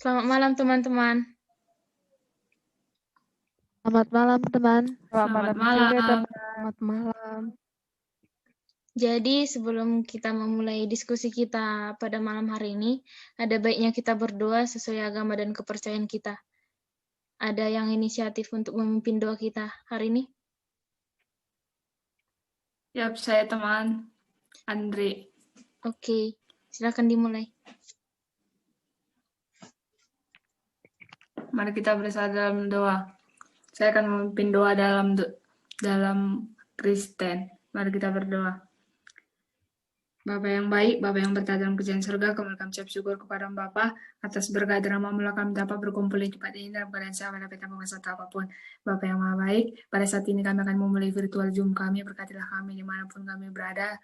Selamat malam teman-teman. Selamat malam, teman. Selamat malam juga, teman. Selamat malam. Jadi sebelum kita memulai diskusi kita pada malam hari ini, ada baiknya kita berdoa sesuai agama dan kepercayaan kita. Ada yang inisiatif untuk memimpin doa kita hari ini? Yap, saya teman Andre. Oke, silakan dimulai. Mari kita bersama dalam doa. Saya akan memimpin doa dalam Kristen. Mari kita berdoa. Bapa yang baik, Bapa yang berada dalam kerajaan surga, kami mengucap syukur kepada Bapa atas berkat rahmat-Mu kami dapat berkumpul di tempat ini dalam keadaan sehat dan tanpa masalah apapun. Bapa yang maha baik, pada saat ini kami akan memulai virtual Zoom kami, berkatilah kami dimanapun kami berada,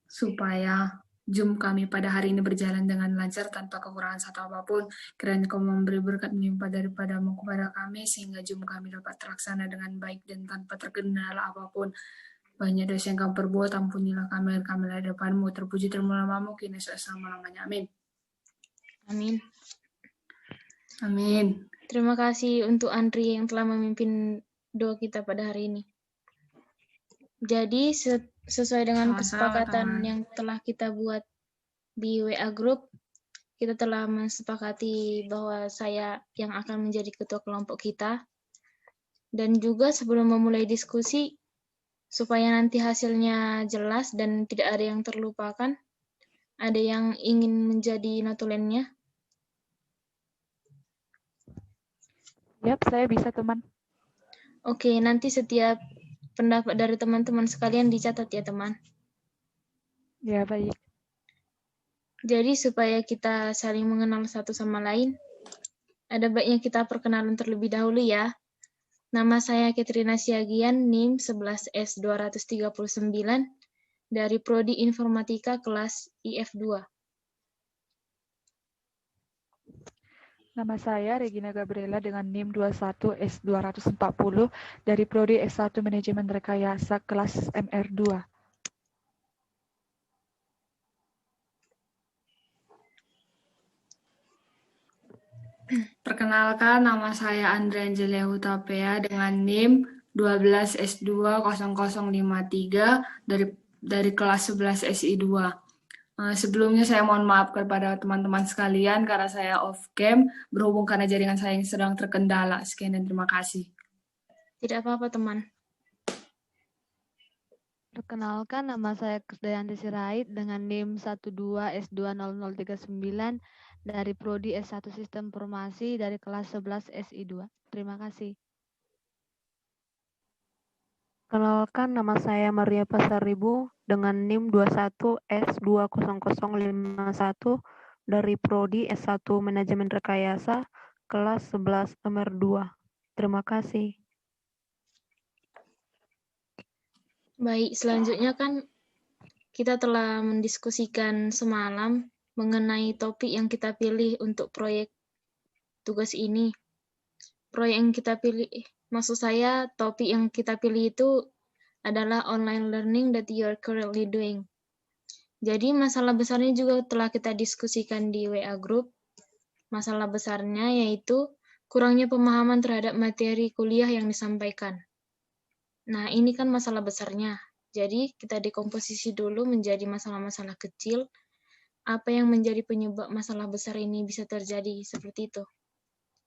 supaya Zoom kami pada hari ini berjalan dengan lancar tanpa kekurangan satu apapun. Kiranya Kau memberi berkat melimpah daripada-Mu kepada kami, sehingga Zoom kami dapat terlaksana dengan baik dan tanpa terkendala apapun. Banyak dosa yang kami perbuat, ampunilah kami di depan-Mu. Terpuji termulia nama-Mu, kini selama-lamanya. Amin. Amin. Amin. Terima kasih untuk Andri yang telah memimpin doa kita pada hari ini. Jadi sesuai dengan kesepakatan yang telah kita buat di WA Group, kita telah mensepakati bahwa saya yang akan menjadi ketua kelompok kita. Dan juga sebelum memulai diskusi, supaya nanti hasilnya jelas dan tidak ada yang terlupakan, ada yang ingin menjadi notulennya? Yap, saya bisa, teman. Oke, nanti setiap pendapat dari teman-teman sekalian dicatat ya, teman. Ya, baik. Jadi supaya kita saling mengenal satu sama lain, ada baiknya kita perkenalan terlebih dahulu ya. Nama saya Katrina Siagian, NIM 11S239, dari Prodi Informatika kelas IF2. Nama saya Regina Gabriela dengan NIM 21S240 dari Prodi S1 Manajemen Rekayasa kelas MR2. Perkenalkan, nama saya Andre Angelia Hutapea dengan NIM 12S20053 dari kelas 11 SI2. Sebelumnya saya mohon maaf kepada teman-teman sekalian karena saya off cam berhubung karena jaringan saya yang sedang terkendala. Sekian dan terima kasih. Tidak apa-apa, teman. Perkenalkan, nama saya Krisdayanti Sirait dengan NIM 12S20039 dari Prodi S1 Sistem Informasi dari kelas 11 SI2. Terima kasih. Kenalkan, nama saya Maria Pasaribu dengan NIM 21S20051 dari Prodi S1 Manajemen Rekayasa kelas 11 MR2. Terima kasih. Baik, selanjutnya kan kita telah mendiskusikan semalam mengenai topik yang kita pilih untuk proyek tugas ini. Proyek yang kita pilih, maksud saya topik yang kita pilih itu adalah online learning that you are currently doing. Jadi masalah besarnya juga telah kita diskusikan di WA Group. Masalah besarnya yaitu kurangnya pemahaman terhadap materi kuliah yang disampaikan. Nah, ini kan masalah besarnya. Jadi kita dekomposisi dulu menjadi masalah-masalah kecil. Apa yang menjadi penyebab masalah besar ini bisa terjadi seperti itu?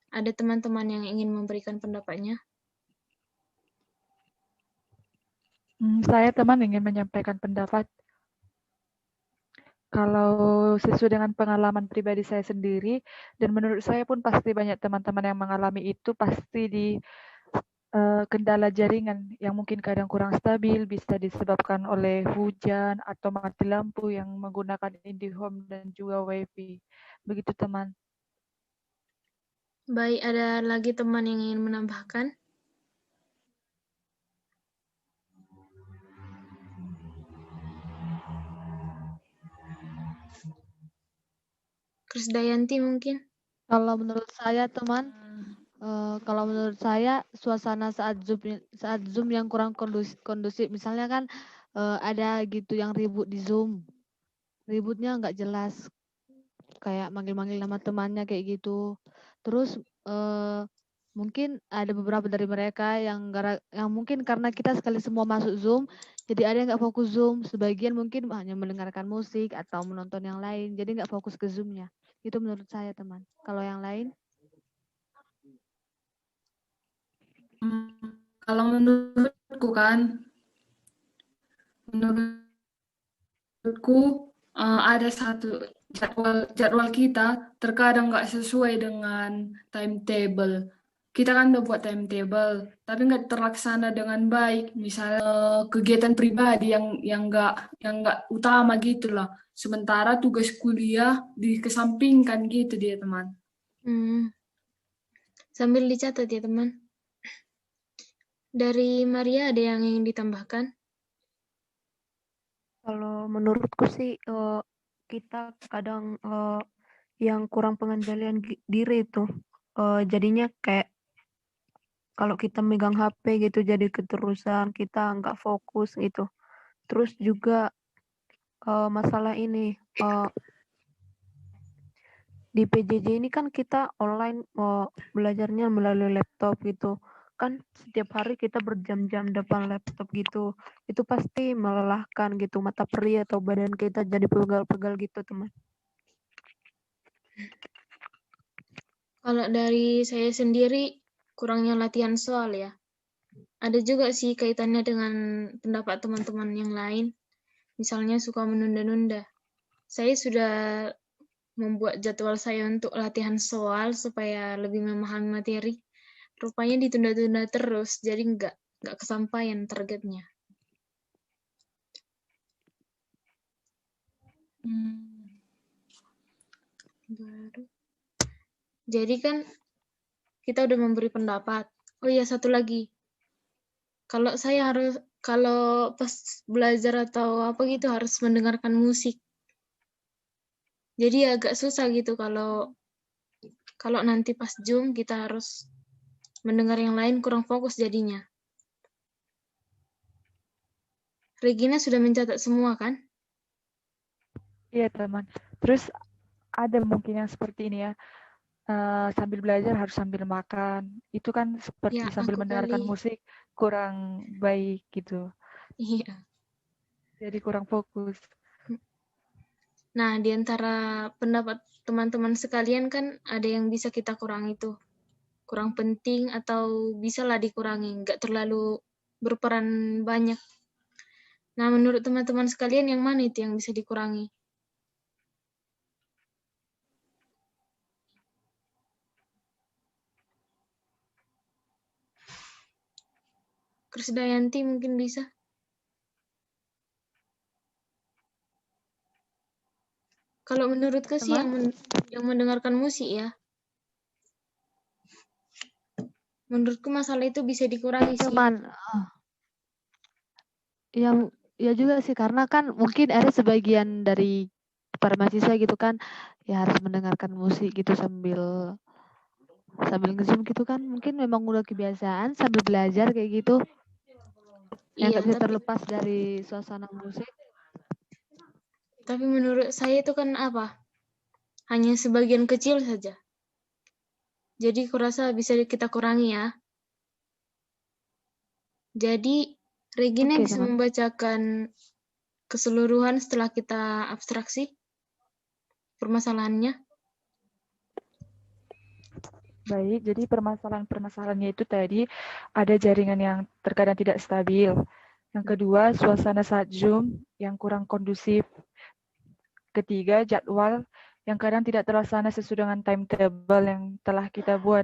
Ada teman-teman yang ingin memberikan pendapatnya? Saya, teman, ingin menyampaikan pendapat. Kalau sesuai dengan pengalaman pribadi saya sendiri, dan menurut saya pun pasti banyak teman-teman yang mengalami itu, pasti di kendala jaringan yang mungkin kadang kurang stabil, bisa disebabkan oleh hujan atau mati lampu yang menggunakan IndiHome dan juga WiFi. Begitu, teman. Baik, ada lagi teman yang ingin menambahkan? Krisdayanti mungkin? Kalau menurut saya, teman, suasana saat Zoom yang kurang kondusif, misalnya kan ada gitu yang ribut di Zoom, ributnya nggak jelas. kayak manggil-manggil nama temannya kayak gitu. Terus mungkin ada beberapa dari mereka yang mungkin karena kita sekali semua masuk Zoom, jadi ada yang nggak fokus Zoom, sebagian mungkin hanya mendengarkan musik atau menonton yang lain, jadi nggak fokus ke Zoom-nya. Itu menurut saya teman. Kalau yang lain? Kalau menurutku ada satu jadwal kita terkadang nggak sesuai dengan timetable. Kita kan udah buat timetable, tapi nggak terlaksana dengan baik. Misalnya kegiatan pribadi yang nggak utama gitu loh. Sementara tugas kuliah dikesampingkan gitu dia teman. Sambil dicatat ya teman. Dari Maria ada yang ingin ditambahkan? Kalau menurutku sih kita kadang yang kurang pengendalian diri itu jadinya kayak kalau kita megang HP gitu jadi keterusan, kita nggak fokus gitu. Terus juga masalah ini di PJJ ini kan kita online belajarnya melalui laptop gitu. Kan setiap hari kita berjam-jam depan laptop gitu. Itu pasti melelahkan gitu, mata perih atau badan kita jadi pegal-pegal gitu, teman. Kalau dari saya sendiri, kurangnya latihan soal ya. Ada juga sih kaitannya dengan pendapat teman-teman yang lain. Misalnya suka menunda-nunda. Saya sudah membuat jadwal saya untuk latihan soal supaya lebih memahami materi. Rupanya ditunda-tunda terus, jadi nggak kesampaian targetnya. Baru. Jadi kan kita udah memberi pendapat. Oh iya, satu lagi. Kalau pas belajar atau apa gitu harus mendengarkan musik. Jadi agak susah gitu kalau nanti pas Zoom kita harus mendengar yang lain, kurang fokus jadinya. Regina sudah mencatat semua kan? Iya teman. Terus ada mungkin yang seperti ini ya, sambil belajar harus sambil makan. Itu kan seperti Ya, sambil aku mendengarkan kali. musik kurang baik gitu. Iya. Jadi kurang fokus. Nah, di antara pendapat teman-teman sekalian kan ada yang bisa kita kurangi tuh. Kurang penting atau bisalah dikurangi, nggak terlalu berperan banyak. Nah, menurut teman-teman sekalian yang mana itu yang bisa dikurangi? Krisdayanti mungkin bisa. Kalau menurutku sih yang mendengarkan musik ya. Menurutku masalah itu bisa dikurangi sih. Teman, ya juga sih karena kan mungkin ada sebagian dari para mahasiswa gitu kan ya harus mendengarkan musik gitu sambil nge-zoom gitu kan, mungkin memang udah kebiasaan sambil belajar kayak gitu. Yang nggak bisa terlepas dari suasana musik. Tapi menurut saya itu kan hanya sebagian kecil saja. Jadi kurasa bisa kita kurangi ya. Jadi Regina bisa membacakan keseluruhan setelah kita abstraksi permasalahannya. Baik, jadi permasalahannya itu tadi ada jaringan yang terkadang tidak stabil. Yang kedua, suasana saat Zoom yang kurang kondusif. Ketiga, jadwal yang kadang tidak terlaksana sesuai dengan timetable yang telah kita buat.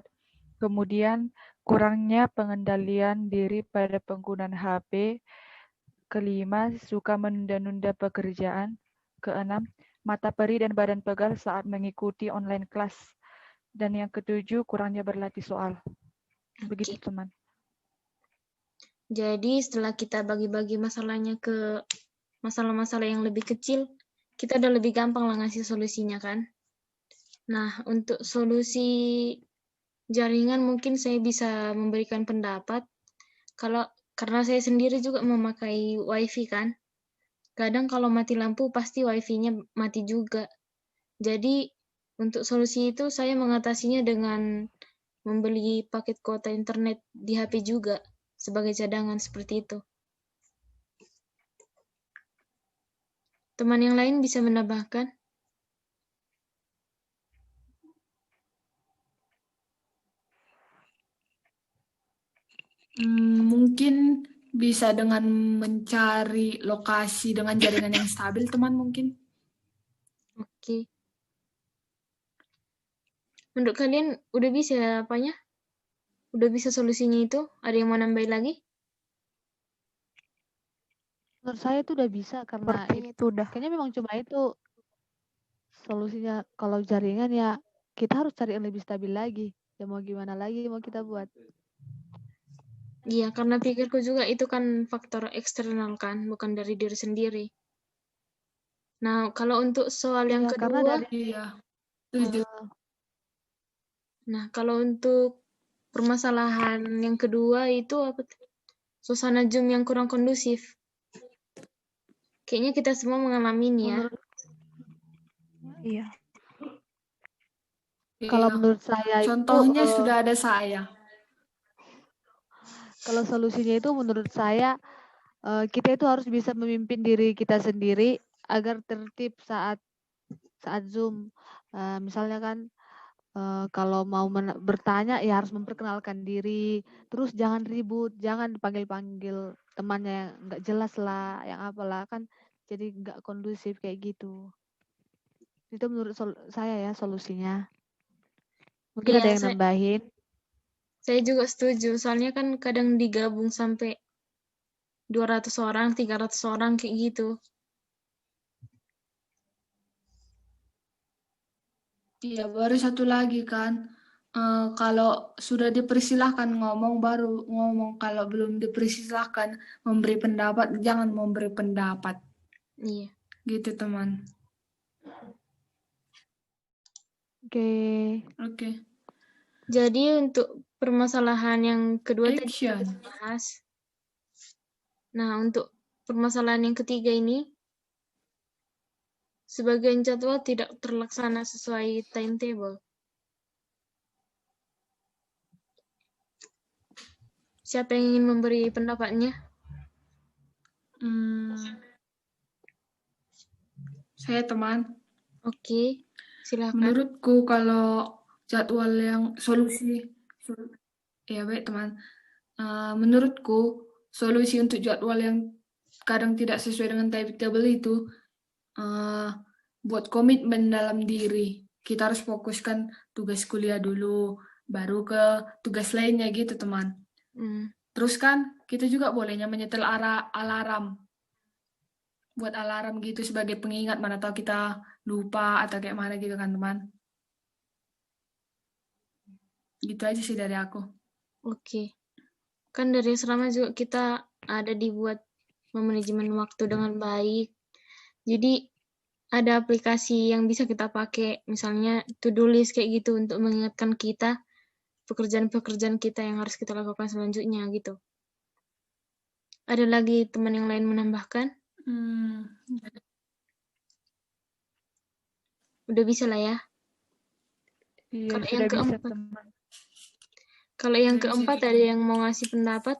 Kemudian, kurangnya pengendalian diri pada penggunaan HP. Kelima, suka menunda-nunda pekerjaan. Keenam, mata perih dan badan pegal saat mengikuti online kelas. Dan yang ketujuh, kurangnya berlatih soal. Begitu, teman. Jadi setelah kita bagi-bagi masalahnya ke masalah-masalah yang lebih kecil, kita udah lebih gampang lah ngasih solusinya kan. Nah, untuk solusi jaringan mungkin saya bisa memberikan pendapat. Karena saya sendiri juga memakai WiFi kan. Kadang kalau mati lampu pasti WiFi-nya mati juga. Jadi Untuk solusi itu saya mengatasinya dengan membeli paket kuota internet di HP juga sebagai cadangan seperti itu. Teman yang lain bisa menambahkan? Mungkin bisa dengan mencari lokasi dengan jaringan yang stabil, teman mungkin. Oke. Menurut kalian udah bisa apanya? Udah bisa solusinya itu? Ada yang mau nambahin lagi? Menurut saya itu udah bisa karena Sepertinya itu udah. kayaknya memang cuma itu solusinya. Kalau jaringan ya kita harus cari yang lebih stabil lagi. Ya mau gimana lagi mau kita buat. Iya, karena pikirku juga itu kan faktor eksternal kan, bukan dari diri sendiri. Nah, kalau untuk soal yang Iya, karena kedua, dari Iya, setuju. nah kalau untuk permasalahan yang kedua itu apa? Suasana Zoom yang kurang kondusif. Kayaknya kita semua mengalami ini ya. menurut Iya. kalau Iya. menurut saya itu Contohnya sudah ada saya. kalau solusinya itu menurut saya kita itu harus bisa memimpin diri kita sendiri agar tertib saat Zoom. Misalnya kan kalau mau bertanya ya harus memperkenalkan diri, terus jangan ribut, jangan panggil-panggil temannya yang nggak jelas lah, yang apalah kan jadi nggak kondusif kayak gitu. Itu menurut saya ya solusinya. Mungkin ada Iya, yang nambahin. saya juga setuju. Soalnya kan kadang digabung sampai 200 orang, 300 orang kayak gitu. Iya, baru satu lagi kan. Kalau sudah dipersilahkan ngomong, baru ngomong. Kalau belum dipersilahkan memberi pendapat, jangan memberi pendapat. Iya. Gitu, teman. Oke. Oke. Jadi untuk permasalahan yang kedua tadi Action. kita bahas. Nah, untuk permasalahan yang ketiga ini, sebagian jadwal tidak terlaksana sesuai timetable. Siapa yang ingin memberi pendapatnya? Saya, teman. Oke, silakan. Menurutku kalau jadwal yang ya baik teman. Menurutku solusi untuk jadwal yang kadang tidak sesuai dengan timetable itu buat komitmen dalam diri. Kita harus fokuskan tugas kuliah dulu, baru ke tugas lainnya gitu teman. Terus kan kita juga bolehnya menyetel alarm. Buat alarm gitu sebagai pengingat, mana tahu kita lupa atau kayak mana gitu kan teman. Gitu aja sih dari aku. Oke. Kan dari asrama juga kita ada dibuat memanajemen waktu dengan baik. Jadi ada aplikasi yang bisa kita pakai, misalnya to-do list kayak gitu untuk mengingatkan kita pekerjaan-pekerjaan kita yang harus kita lakukan selanjutnya gitu. Ada lagi teman yang lain menambahkan? Udah bisa lah ya. Iya, Kalau sudah yang bisa, keempat, teman. kalau yang keempat ada yang mau ngasih pendapat?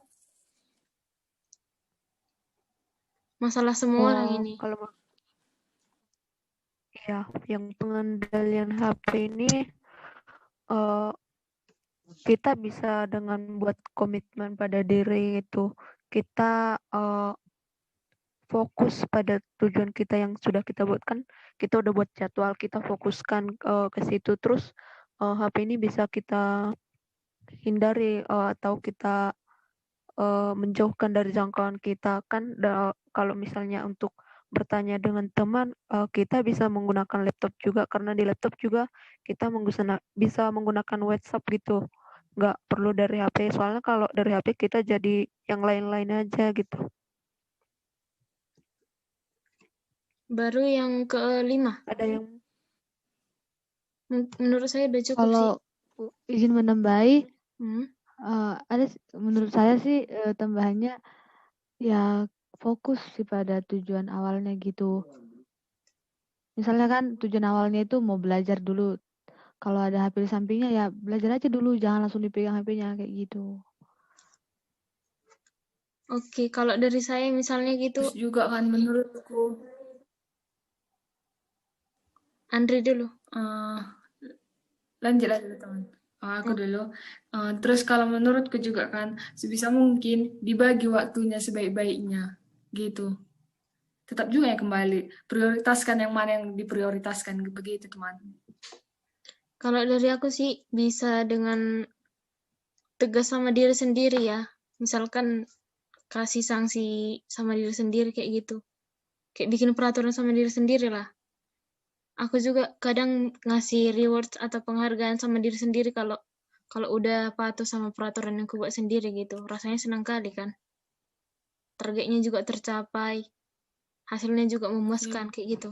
Masalah semua orang ini. Kalau ya, yang pengendalian HP ini kita bisa dengan buat komitmen pada diri itu. Kita fokus pada tujuan kita yang sudah kita buatkan. Kita udah buat jadwal, kita fokuskan ke situ. Terus HP ini bisa kita hindari atau kita menjauhkan dari jangkauan kita. Kan kalau misalnya untuk bertanya dengan teman, kita bisa menggunakan laptop juga, karena di laptop juga kita bisa menggunakan WhatsApp gitu. Nggak perlu dari HP, soalnya kalau dari HP kita jadi yang lain-lain aja gitu. Baru yang kelima. Ada yang Menurut saya udah cukup sih. Kalau izin menambahi, ada menurut saya sih tambahannya ya fokus sih pada tujuan awalnya gitu. Misalnya kan tujuan awalnya itu mau belajar dulu, kalau ada HP di sampingnya ya belajar aja dulu, jangan langsung dipegang HP-nya kayak gitu. Oke, kalau dari saya misalnya gitu, Terus juga kan menurutku Andri dulu. lanjut aja teman. Aku Oh, dulu. Terus kalau menurutku juga kan sebisa mungkin dibagi waktunya sebaik-baiknya gitu. Tetap juga ya kembali prioritaskan yang mana yang diprioritaskan begitu teman. kalau dari aku sih bisa dengan tegas sama diri sendiri ya. Misalkan kasih sanksi sama diri sendiri kayak gitu. Kayak bikin peraturan sama diri sendiri lah. Aku juga kadang ngasih rewards atau penghargaan sama diri sendiri kalau udah patuh sama peraturan yang aku buat sendiri gitu. Rasanya senang kali kan. Targetnya juga tercapai. Hasilnya juga memuaskan kayak gitu.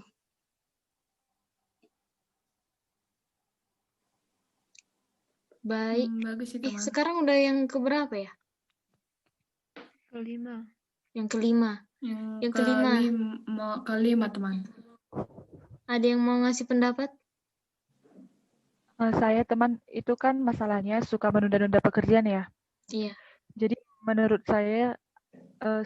Baik. Bagus sih teman. Sekarang udah yang keberapa ya? Kelima. Yang kelima. Yang kelima teman. Ada yang mau ngasih pendapat? Saya teman, itu kan masalahnya suka menunda-nunda pekerjaan ya. Iya. Jadi menurut saya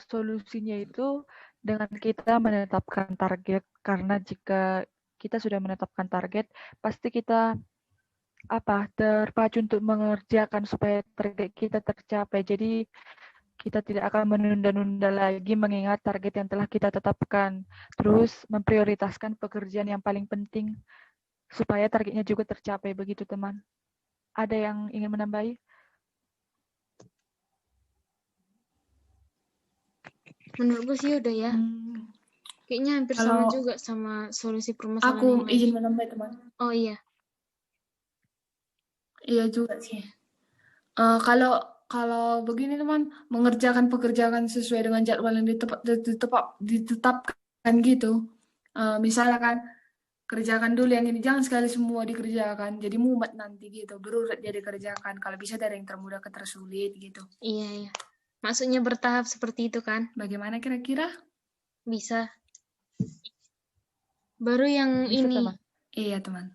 solusinya itu dengan kita menetapkan target, karena jika kita sudah menetapkan target, pasti kita terpacu untuk mengerjakan supaya target kita tercapai. Jadi kita tidak akan menunda-nunda lagi mengingat target yang telah kita tetapkan. Terus memprioritaskan pekerjaan yang paling penting supaya targetnya juga tercapai. Begitu teman. Ada yang ingin menambahi? Menurutku sih udah ya. Kayaknya hampir sama juga sama solusi permasalahan Aku yang lain. izin menambah teman. Oh iya. Iya juga sih. Kalau begini teman, mengerjakan pekerjaan sesuai dengan jadwal yang ditetapkan gitu. Misalnya kan, kerjakan dulu yang ini, jangan sekali semua dikerjakan. Jadi mumet nanti gitu, berurat jadi kerjakan. Kalau bisa dari yang termudah ke tersulit gitu. Iya. Maksudnya bertahap seperti itu kan? Bagaimana kira-kira? Bisa. Baru yang Bisa, ini. teman. Iya teman.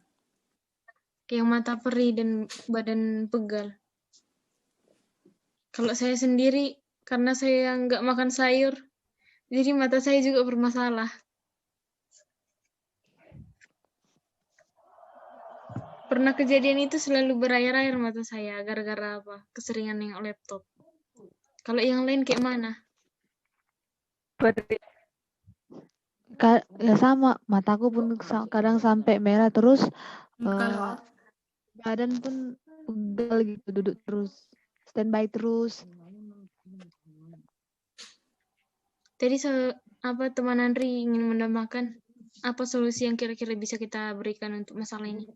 Yang mata perih dan badan pegal. Kalau saya sendiri, karena saya nggak makan sayur, jadi mata saya juga bermasalah. Pernah kejadian itu selalu berair-air mata saya, gara-gara apa? Keseringan nengok laptop. Kalau yang lain kayak mana? Ya sama, mataku pun kadang sampai merah terus. Kalau Badan pun pegal gitu, duduk terus, standby terus. Tadi teman Andri ingin menambahkan apa solusi yang kira-kira bisa kita berikan untuk masalah ini?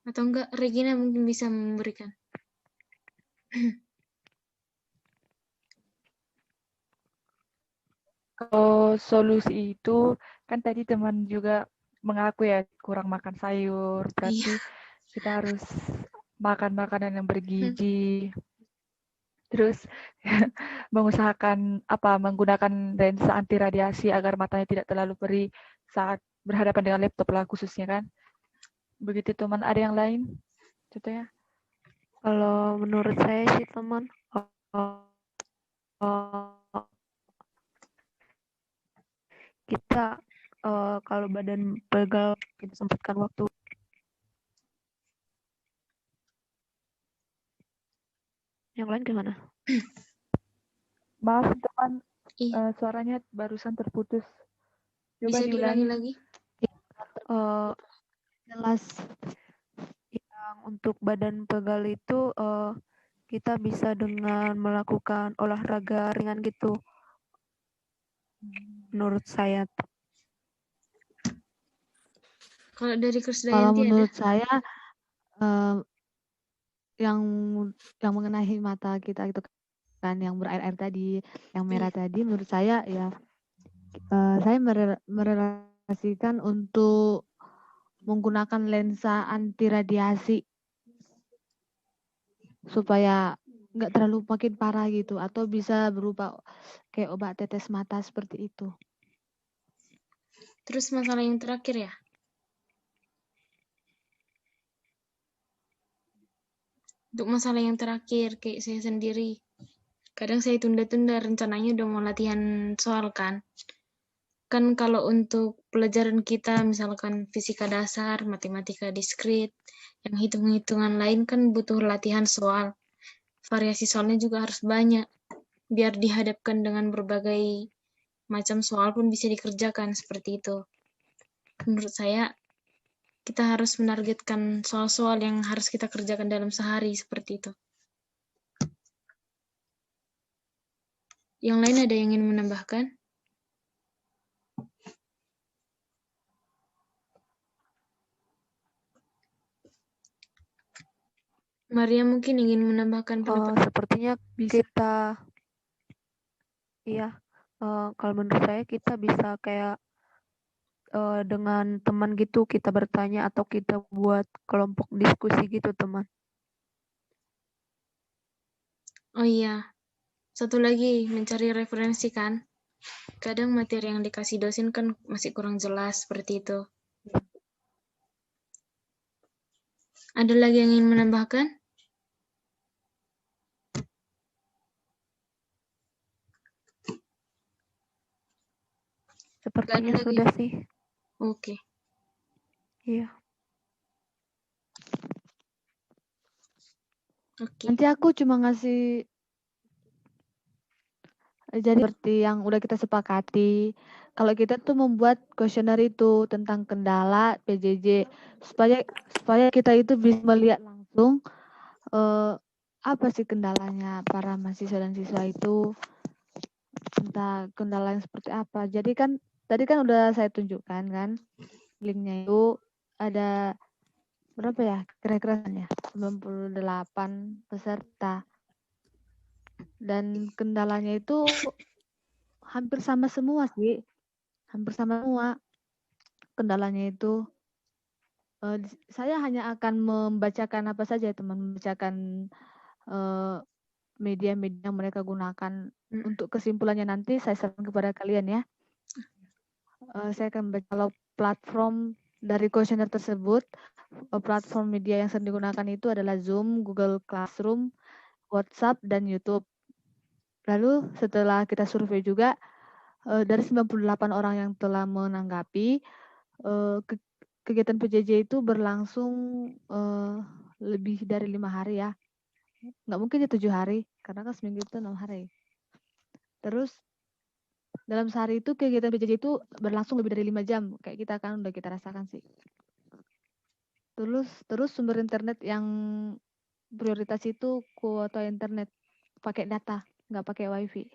Atau enggak, Regina mungkin bisa memberikan. Kalau solusi itu, kan tadi teman juga mengaku ya kurang makan sayur, berarti kita harus makan makanan yang bergizi. Terus mengusahakan menggunakan lensa anti radiasi agar matanya tidak terlalu perih saat berhadapan dengan laptop lah khususnya kan. Begitu teman, ada yang lain contohnya? Kalau menurut saya sih teman, kita kalau badan pegal kita sempatkan waktu. Yang lain gimana? Maaf teman, suaranya barusan terputus. Coba bisa diulangi lagi? Jelas yang untuk badan pegal itu kita bisa dengan melakukan olahraga ringan gitu. Menurut saya. Kalau dari Krisdayanti Kalau menurut saya yang mengenai mata kita itu kan yang berair-air tadi, yang merah tadi, menurut saya ya saya merelasikan untuk menggunakan lensa anti radiasi supaya nggak terlalu makin parah gitu, atau bisa berupa kayak obat tetes mata seperti itu. Terus masalah yang terakhir ya. Untuk masalah yang terakhir, kayak saya sendiri. Kadang saya tunda-tunda, rencananya udah mau latihan soal kan. Kan kalau untuk pelajaran kita, misalkan fisika dasar, matematika diskrit, yang hitung-hitungan lain kan butuh latihan soal. Variasi soalnya juga harus banyak, biar dihadapkan dengan berbagai macam soal pun bisa dikerjakan seperti itu. Menurut saya, kita harus menargetkan soal-soal yang harus kita kerjakan dalam sehari seperti itu. Yang lain ada yang ingin menambahkan? Maria mungkin ingin menambahkan pendapat. Sepertinya kita, iya, kalau menurut saya kita bisa kayak dengan teman gitu kita bertanya atau kita buat kelompok diskusi gitu teman. Oh iya, satu lagi mencari referensi kan. Kadang materi yang dikasih dosen kan masih kurang jelas seperti itu. Ada lagi yang ingin menambahkan? Sepertinya lagi. sudah sih. Oke. Iya. Oke. Nanti aku cuma ngasih, jadi seperti yang udah kita sepakati, kalau kita tuh membuat kuesioner itu tentang kendala PJJ, supaya kita itu bisa melihat langsung apa sih kendalanya para mahasiswa dan siswa itu, entah kendala yang seperti apa. Jadi kan tadi kan udah saya tunjukkan kan, linknya itu ada berapa ya kira-kira ya, 98 peserta, dan kendalanya itu hampir sama semua sih, hampir sama semua kendalanya itu. Saya hanya akan membacakan apa saja teman, membacakan media-media yang mereka gunakan. Untuk kesimpulannya nanti saya serahkan kepada kalian ya. Saya akan membaca kalau platform dari kuesioner tersebut, platform media yang sering digunakan itu adalah Zoom, Google Classroom, WhatsApp, dan YouTube. Lalu setelah kita survei juga, dari 98 orang yang telah menanggapi, kegiatan PJJ itu berlangsung lebih dari 5 hari ya. Nggak mungkin ya 7 hari, karena kan seminggu itu 6 hari. Terus dalam sehari itu kegiatan PJJ itu berlangsung lebih dari 5 jam, kayak kita kan udah kita rasakan sih. Terus sumber internet yang prioritas itu kuota internet, pakai data, nggak pakai wifi.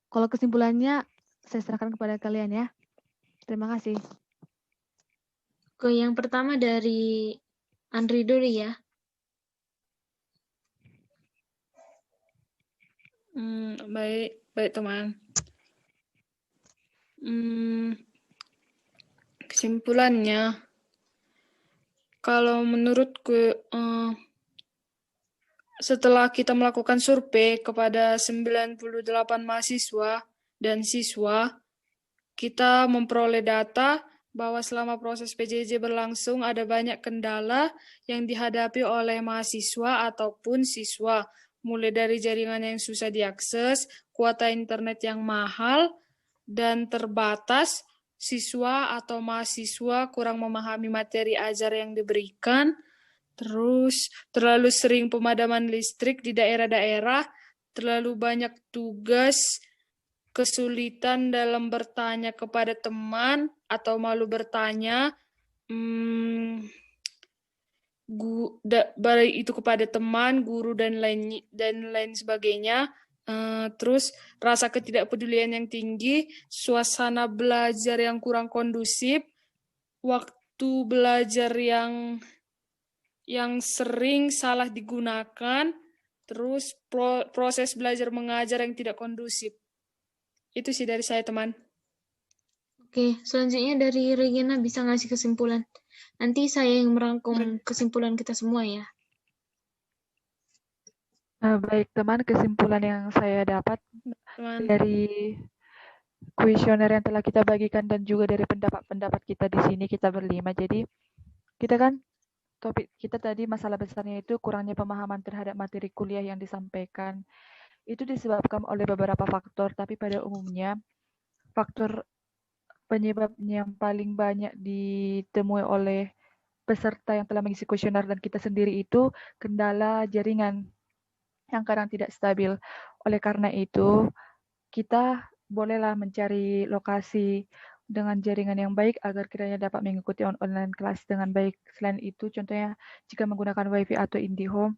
Kalau kesimpulannya saya serahkan kepada kalian ya. Terima kasih. Oke, yang pertama dari Andri dulu ya. Baik teman. Kesimpulannya, kalau menurutku setelah kita melakukan survei kepada 98 mahasiswa dan siswa, kita memperoleh data bahwa selama proses PJJ berlangsung ada banyak kendala yang dihadapi oleh mahasiswa ataupun siswa, mulai dari jaringan yang susah diakses, kuota internet yang mahal dan terbatas, siswa atau mahasiswa kurang memahami materi ajar yang diberikan, terus terlalu sering pemadaman listrik di daerah-daerah, terlalu banyak tugas, kesulitan dalam bertanya kepada teman atau malu bertanya, baik itu kepada teman, guru dan lain sebagainya. Terus rasa ketidakpedulian yang tinggi, suasana belajar yang kurang kondusif, waktu belajar yang sering salah digunakan, terus proses belajar mengajar yang tidak kondusif. Itu sih dari saya, teman. Oke, selanjutnya dari Regina bisa ngasih kesimpulan. Nanti saya yang merangkum kesimpulan kita semua ya. Baik teman, kesimpulan yang saya dapat Teman. dari kuesioner yang telah kita bagikan dan juga dari pendapat-pendapat kita di sini kita berlima. Jadi kita kan topik kita tadi masalah besarnya itu kurangnya pemahaman terhadap materi kuliah yang disampaikan. Itu disebabkan oleh beberapa faktor, tapi pada umumnya faktor penyebab yang paling banyak ditemui oleh peserta yang telah mengisi kuesioner dan kita sendiri itu kendala jaringan yang kadang tidak stabil. Oleh karena itu, kita bolehlah mencari lokasi dengan jaringan yang baik agar kiranya dapat mengikuti online kelas dengan baik. Selain itu, contohnya jika menggunakan WiFi atau IndiHome,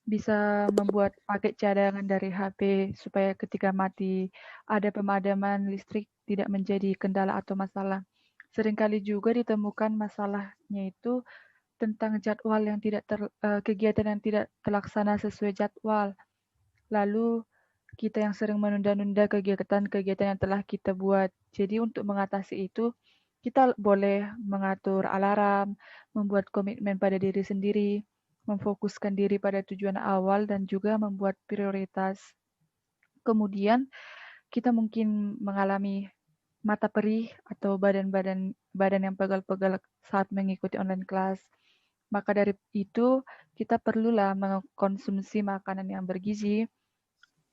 bisa membuat paket cadangan dari HP supaya ketika mati ada pemadaman listrik tidak menjadi kendala atau masalah. Seringkali juga ditemukan masalahnya itu tentang jadwal yang kegiatan yang tidak terlaksana sesuai jadwal. Lalu kita yang sering menunda-nunda kegiatan-kegiatan yang telah kita buat. Jadi untuk mengatasi itu, kita boleh mengatur alarm, membuat komitmen pada diri sendiri, memfokuskan diri pada tujuan awal, dan juga membuat prioritas. Kemudian kita mungkin mengalami mata perih atau badan yang pegal-pegal saat mengikuti online kelas. Maka dari itu, kita perlulah mengkonsumsi makanan yang bergizi,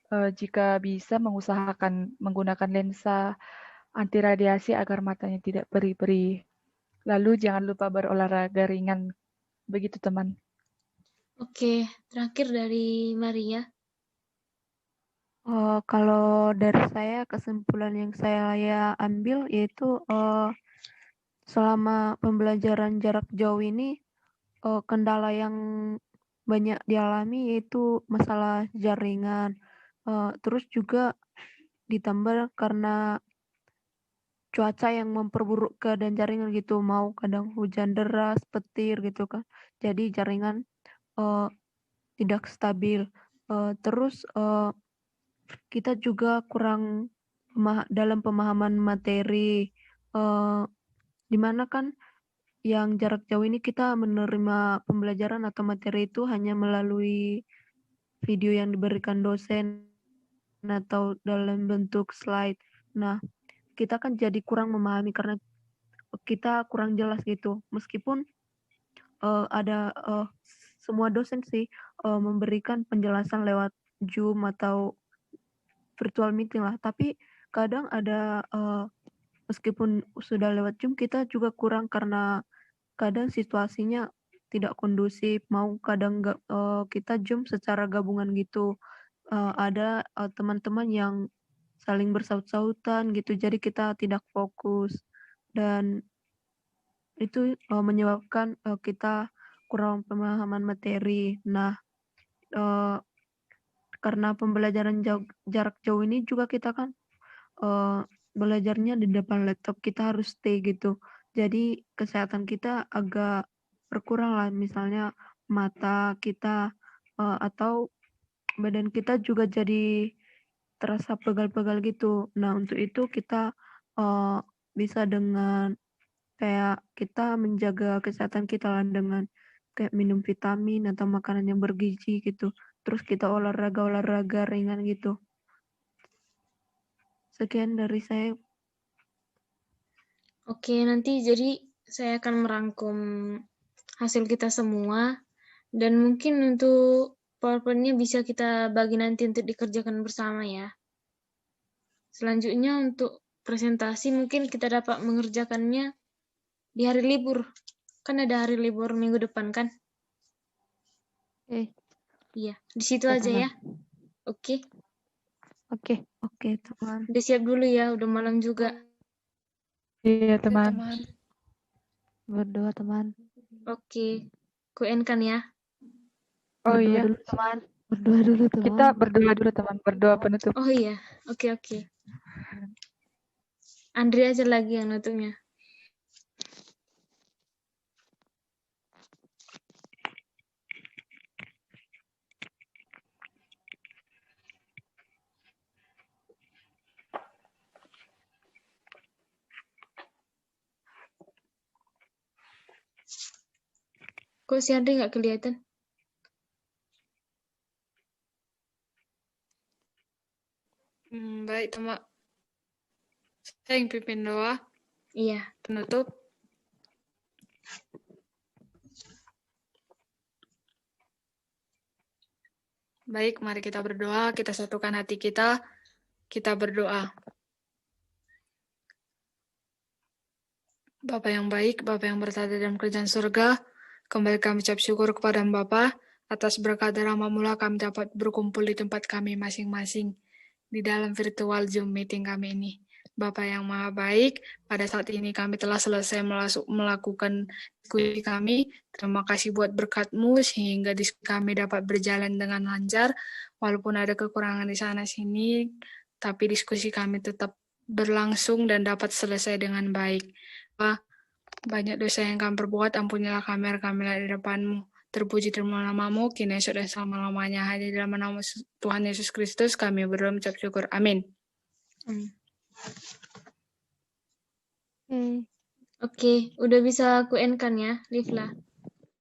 jika bisa mengusahakan menggunakan lensa anti radiasi agar matanya tidak perih-perih. Lalu jangan lupa berolahraga ringan. Begitu teman. Oke, terakhir dari Maria. Kalau dari saya kesimpulan yang saya ambil yaitu selama pembelajaran jarak jauh ini kendala yang banyak dialami yaitu masalah jaringan. Terus juga ditambah karena cuaca yang memperburuk keadaan jaringan gitu, mau kadang hujan deras, petir gitu kan. Jadi jaringan tidak stabil. Terus kita juga kurang dalam pemahaman materi, di mana kan yang jarak jauh ini kita menerima pembelajaran atau materi itu hanya melalui video yang diberikan dosen atau dalam bentuk slide. Nah, kita kan jadi kurang memahami karena kita kurang jelas gitu. Meskipun ada semua dosen sih memberikan penjelasan lewat Zoom atau virtual meeting lah, tapi kadang ada meskipun sudah lewat Zoom kita juga kurang karena kadang situasinya tidak kondusif, mau kadang kita Zoom secara gabungan gitu. Ada teman-teman yang saling bersaut-sautan gitu, jadi kita tidak fokus dan itu menyebabkan kita kurang pemahaman materi. Nah, karena pembelajaran jarak jauh ini juga kita kan belajarnya di depan laptop, kita harus stay gitu. Jadi kesehatan kita agak berkurang lah, misalnya mata kita atau badan kita juga jadi terasa pegal-pegal gitu. Nah, untuk itu kita bisa dengan kayak kita menjaga kesehatan kita lah dengan kayak minum vitamin atau makanan yang bergizi gitu. Terus kita olahraga ringan gitu. Sekian dari saya. Oke, nanti jadi saya akan merangkum hasil kita semua dan mungkin untuk PowerPoint-nya bisa kita bagi nanti untuk dikerjakan bersama ya. Selanjutnya untuk presentasi mungkin kita dapat mengerjakannya di hari libur. Kan ada hari libur minggu depan kan? Iya, di situ Ya, aja teman. ya. Oke. Oke, teman. Udah siap dulu ya, udah malam juga. Iya teman. Berdoa teman. Oke. Ku end-kan ya. Oh Berdoa iya. dulu teman. Berdoa dulu teman. Kita berdoa dulu teman. Berdoa penutup. Oh iya, oke. Andri aja lagi yang nutupnya. Kok si Andri nggak kelihatan? Baik, teman. Saya yang pimpin doa Iya. penutup. Baik, mari kita berdoa, kita satukan hati kita berdoa. Bapa yang baik, Bapa yang berada dalam kerajaan surga, kembali kami ucap syukur kepada Bapa atas berkat dan rahmat-Mu kami dapat berkumpul di tempat kami masing-masing di dalam virtual Zoom meeting kami ini. Bapa yang maha baik, pada saat ini kami telah selesai melakukan diskusi kami. Terima kasih buat berkat-Mu sehingga diskusi kami dapat berjalan dengan lancar. Walaupun ada kekurangan di sana-sini, tapi diskusi kami tetap berlangsung dan dapat selesai dengan baik. Banyak dosa yang kami perbuat, ampunilah kami di depan-Mu. Terpuji terima nama-Mu, kini esok dan selama-lamanya. Hanya dalam nama Tuhan Yesus Kristus kami berdoa mengucap syukur. Amin. Oke, udah bisa aku end kan ya, Livla?